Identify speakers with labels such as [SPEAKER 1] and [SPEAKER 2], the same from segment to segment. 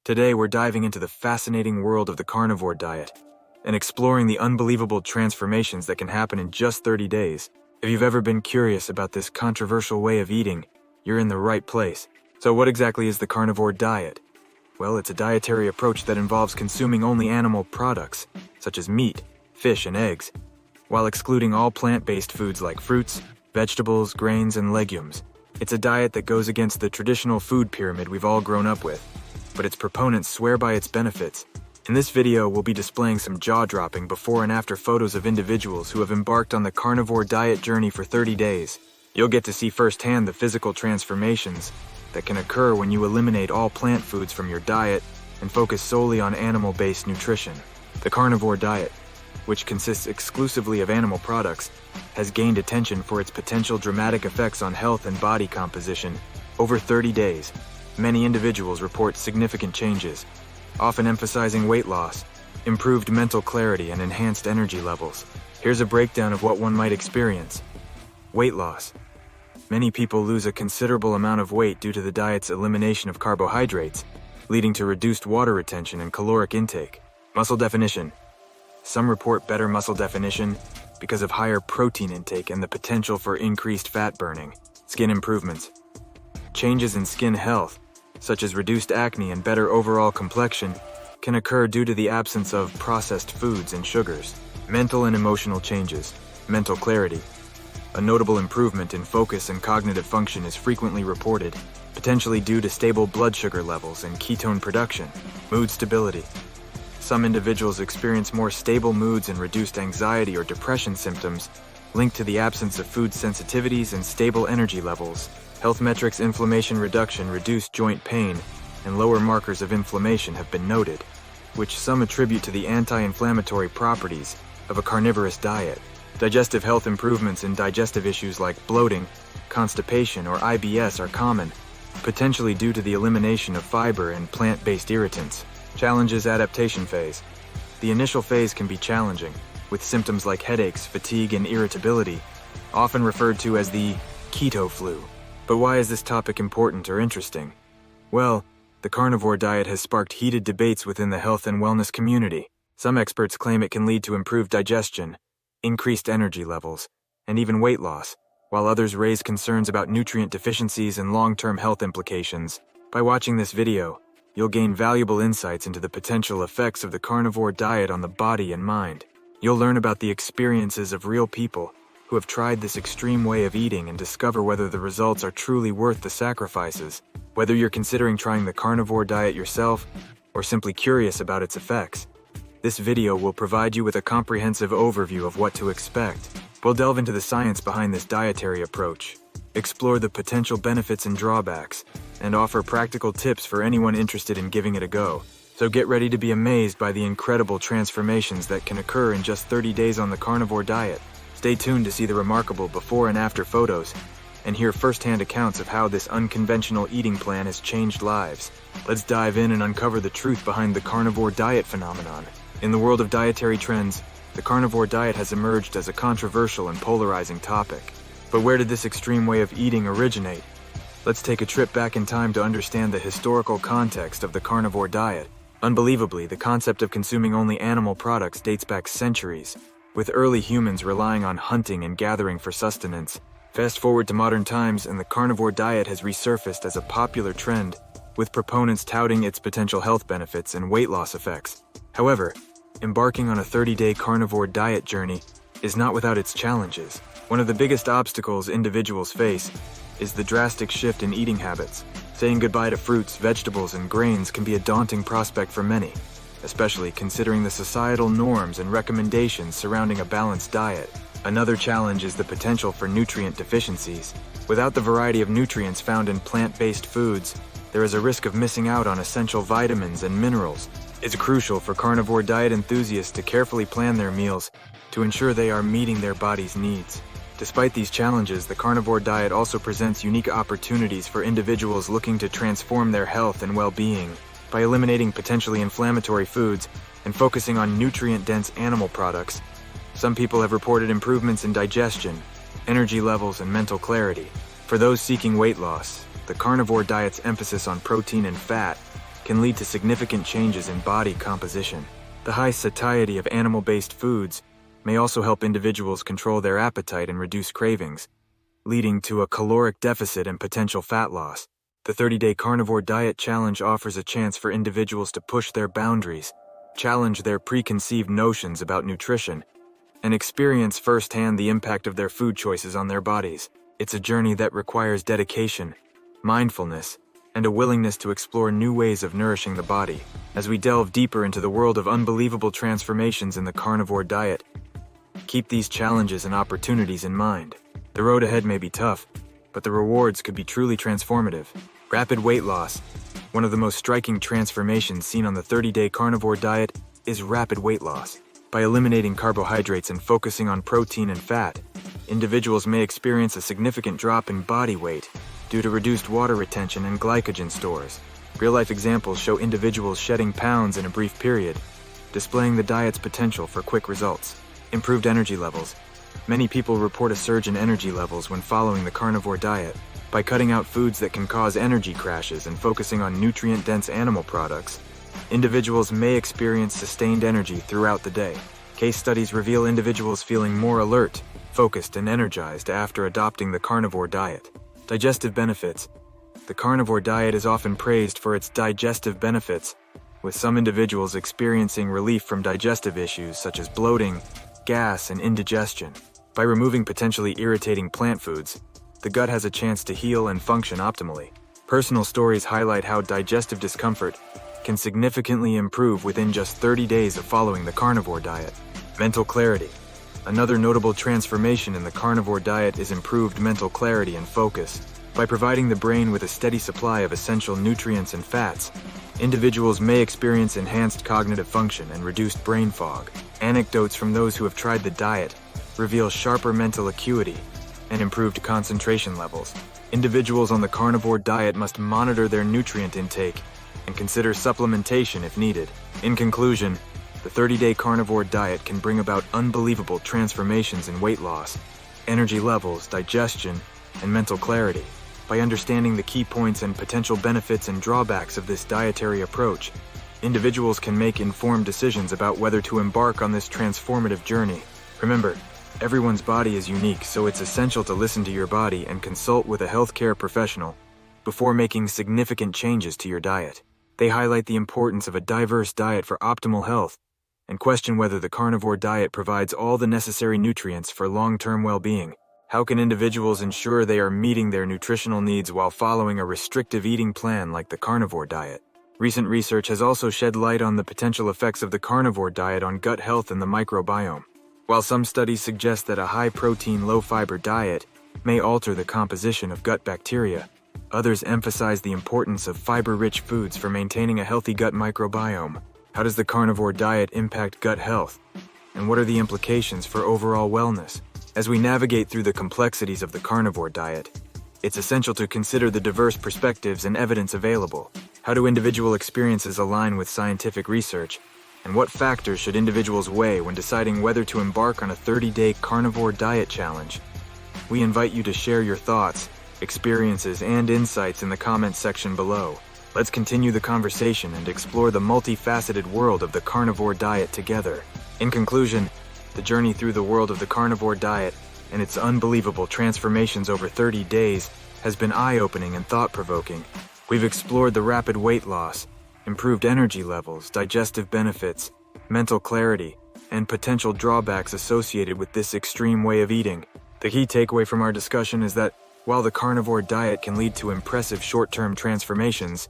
[SPEAKER 1] Today we're diving into the fascinating world of the carnivore diet and exploring the unbelievable transformations that can happen in just 30 days. If you've ever been curious about this controversial way of eating, you're in the right place. So what exactly is the carnivore diet? Well, it's a dietary approach that involves consuming only animal products, such as meat, fish, and eggs, while excluding all plant-based foods like fruits, vegetables, grains, and legumes. It's a diet that goes against the traditional food pyramid we've all grown up with, but its proponents swear by its benefits. In this video, we'll be displaying some jaw-dropping before and after photos of individuals who have embarked on the carnivore diet journey for 30 days. You'll get to see firsthand the physical transformations that can occur when you eliminate all plant foods from your diet and focus solely on animal-based nutrition. The carnivore diet, which consists exclusively of animal products, has gained attention for its potential dramatic effects on health and body composition. Over 30 days, many individuals report significant changes, often emphasizing weight loss, improved mental clarity, and enhanced energy levels. Here's a breakdown of what one might experience. Weight loss. Many people lose a considerable amount of weight due to the diet's elimination of carbohydrates, leading to reduced water retention and caloric intake. Muscle definition. Some report better muscle definition because of higher protein intake and the potential for increased fat burning. Skin improvements. Changes in skin health, such as reduced acne and better overall complexion, can occur due to the absence of processed foods and sugars. Mental and emotional changes. Mental clarity. A notable improvement in focus and cognitive function is frequently reported, potentially due to stable blood sugar levels and ketone production. Mood stability. Some individuals experience more stable moods and reduced anxiety or depression symptoms linked to the absence of food sensitivities and stable energy levels. Health metrics. Inflammation reduction, reduced joint pain, and lower markers of inflammation have been noted, which some attribute to the anti-inflammatory properties of a carnivorous diet. Digestive health. Improvements in digestive issues like bloating, constipation, or IBS are common, potentially due to the elimination of fiber and plant-based irritants. Challenges. Adaptation phase. The initial phase can be challenging, with symptoms like headaches, fatigue, and irritability, often referred to as the keto flu. But why is this topic important or interesting? Well, the carnivore diet has sparked heated debates within the health and wellness community. Some experts claim it can lead to improved digestion, increased energy levels, and even weight loss, while others raise concerns about nutrient deficiencies and long-term health implications. By watching this video, you'll gain valuable insights into the potential effects of the carnivore diet on the body and mind. You'll learn about the experiences of real people who have tried this extreme way of eating and discover whether the results are truly worth the sacrifices. Whether you're considering trying the carnivore diet yourself or simply curious about its effects, this video will provide you with a comprehensive overview of what to expect. We'll delve into the science behind this dietary approach, explore the potential benefits and drawbacks, and offer practical tips for anyone interested in giving it a go. So get ready to be amazed by the incredible transformations that can occur in just 30 days on the carnivore diet. Stay tuned to see the remarkable before and after photos and hear firsthand accounts of how this unconventional eating plan has changed lives. Let's dive in and uncover the truth behind the carnivore diet phenomenon. In the world of dietary trends, the carnivore diet has emerged as a controversial and polarizing topic. But where did this extreme way of eating originate? Let's take a trip back in time to understand the historical context of the carnivore diet. Unbelievably, the concept of consuming only animal products dates back centuries, with early humans relying on hunting and gathering for sustenance. Fast forward to modern times, and the carnivore diet has resurfaced as a popular trend, with proponents touting its potential health benefits and weight loss effects. However, embarking on a 30-day carnivore diet journey is not without its challenges. One of the biggest obstacles individuals face is the drastic shift in eating habits. Saying goodbye to fruits, vegetables, and grains can be a daunting prospect for many, especially considering the societal norms and recommendations surrounding a balanced diet. Another challenge is the potential for nutrient deficiencies. Without the variety of nutrients found in plant-based foods, there is a risk of missing out on essential vitamins and minerals. It's crucial for carnivore diet enthusiasts to carefully plan their meals to ensure they are meeting their body's needs. Despite these challenges, the carnivore diet also presents unique opportunities for individuals looking to transform their health and well-being. By eliminating potentially inflammatory foods and focusing on nutrient-dense animal products, some people have reported improvements in digestion, energy levels, and mental clarity. For those seeking weight loss, the carnivore diet's emphasis on protein and fat can lead to significant changes in body composition. The high satiety of animal-based foods may also help individuals control their appetite and reduce cravings, leading to a caloric deficit and potential fat loss. The 30-day carnivore diet challenge offers a chance for individuals to push their boundaries, challenge their preconceived notions about nutrition, and experience firsthand the impact of their food choices on their bodies. It's a journey that requires dedication, mindfulness, and a willingness to explore new ways of nourishing the body. As we delve deeper into the world of unbelievable transformations in the carnivore diet, keep these challenges and opportunities in mind. The road ahead may be tough, but the rewards could be truly transformative. Rapid weight loss. One of the most striking transformations seen on the 30-day carnivore diet is rapid weight loss. By eliminating carbohydrates and focusing on protein and fat, individuals may experience a significant drop in body weight due to reduced water retention and glycogen stores. Real-life examples show individuals shedding pounds in a brief period, displaying the diet's potential for quick results. Improved energy levels. Many people report a surge in energy levels when following the carnivore diet. By cutting out foods that can cause energy crashes and focusing on nutrient-dense animal products, individuals may experience sustained energy throughout the day. Case studies reveal individuals feeling more alert, focused, and energized after adopting the carnivore diet. Digestive benefits. The carnivore diet is often praised for its digestive benefits, with some individuals experiencing relief from digestive issues such as bloating, gas, and indigestion. By removing potentially irritating plant foods, the gut has a chance to heal and function optimally. Personal stories highlight how digestive discomfort can significantly improve within just 30 days of following the carnivore diet. Mental clarity. Another notable transformation in the carnivore diet is improved mental clarity and focus. By providing the brain with a steady supply of essential nutrients and fats, individuals may experience enhanced cognitive function and reduced brain fog. Anecdotes from those who have tried the diet reveal sharper mental acuity and improved concentration levels. Individuals on the carnivore diet must monitor their nutrient intake and consider supplementation if needed. In conclusion, the 30-day carnivore diet can bring about unbelievable transformations in weight loss, energy levels, digestion, and mental clarity. By understanding the key points and potential benefits and drawbacks of this dietary approach, individuals can make informed decisions about whether to embark on this transformative journey. Remember, everyone's body is unique, so it's essential to listen to your body and consult with a healthcare professional before making significant changes to your diet. They highlight the importance of a diverse diet for optimal health and question whether the carnivore diet provides all the necessary nutrients for long-term well-being. How can individuals ensure they are meeting their nutritional needs while following a restrictive eating plan like the carnivore diet? Recent research has also shed light on the potential effects of the carnivore diet on gut health and the microbiome. While some studies suggest that a high-protein, low-fiber diet may alter the composition of gut bacteria, others emphasize the importance of fiber-rich foods for maintaining a healthy gut microbiome. How does the carnivore diet impact gut health? And what are the implications for overall wellness? As we navigate through the complexities of the carnivore diet, it's essential to consider the diverse perspectives and evidence available. How do individual experiences align with scientific research? And what factors should individuals weigh when deciding whether to embark on a 30-day carnivore diet challenge? We invite you to share your thoughts, experiences, and insights in the comments section below. Let's continue the conversation and explore the multifaceted world of the carnivore diet together. In conclusion, the journey through the world of the carnivore diet and its unbelievable transformations over 30 days has been eye-opening and thought-provoking. We've explored the rapid weight loss, improved energy levels, digestive benefits, mental clarity, and potential drawbacks associated with this extreme way of eating. The key takeaway from our discussion is that while the carnivore diet can lead to impressive short-term transformations,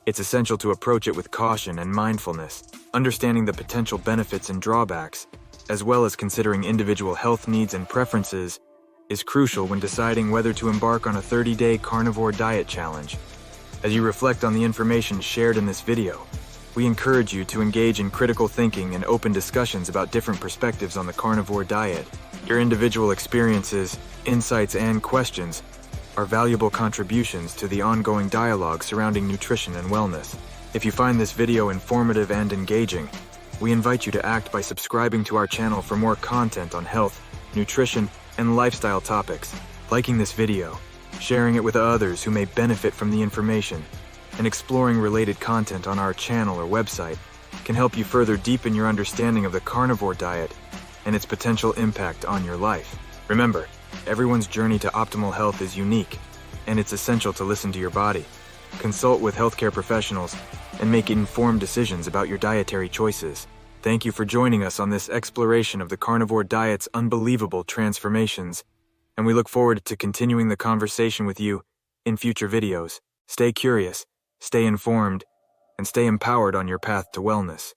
[SPEAKER 1] it's essential to approach it with caution and mindfulness. Understanding the potential benefits and drawbacks, as well as considering individual health needs and preferences, is crucial when deciding whether to embark on a 30-day carnivore diet challenge. As you reflect on the information shared in this video, we encourage you to engage in critical thinking and open discussions about different perspectives on the carnivore diet. Your individual experiences, insights, and questions are valuable contributions to the ongoing dialogue surrounding nutrition and wellness. If you find this video informative and engaging, we invite you to act by subscribing to our channel for more content on health, nutrition, and lifestyle topics, liking this video, sharing it with others who may benefit from the information, and exploring related content on our channel or website can help you further deepen your understanding of the carnivore diet and its potential impact on your life. Remember, everyone's journey to optimal health is unique, and it's essential to listen to your body, consult with healthcare professionals, and make informed decisions about your dietary choices. Thank you for joining us on this exploration of the carnivore diet's unbelievable transformations, and we look forward to continuing the conversation with you in future videos. Stay curious, stay informed, and stay empowered on your path to wellness.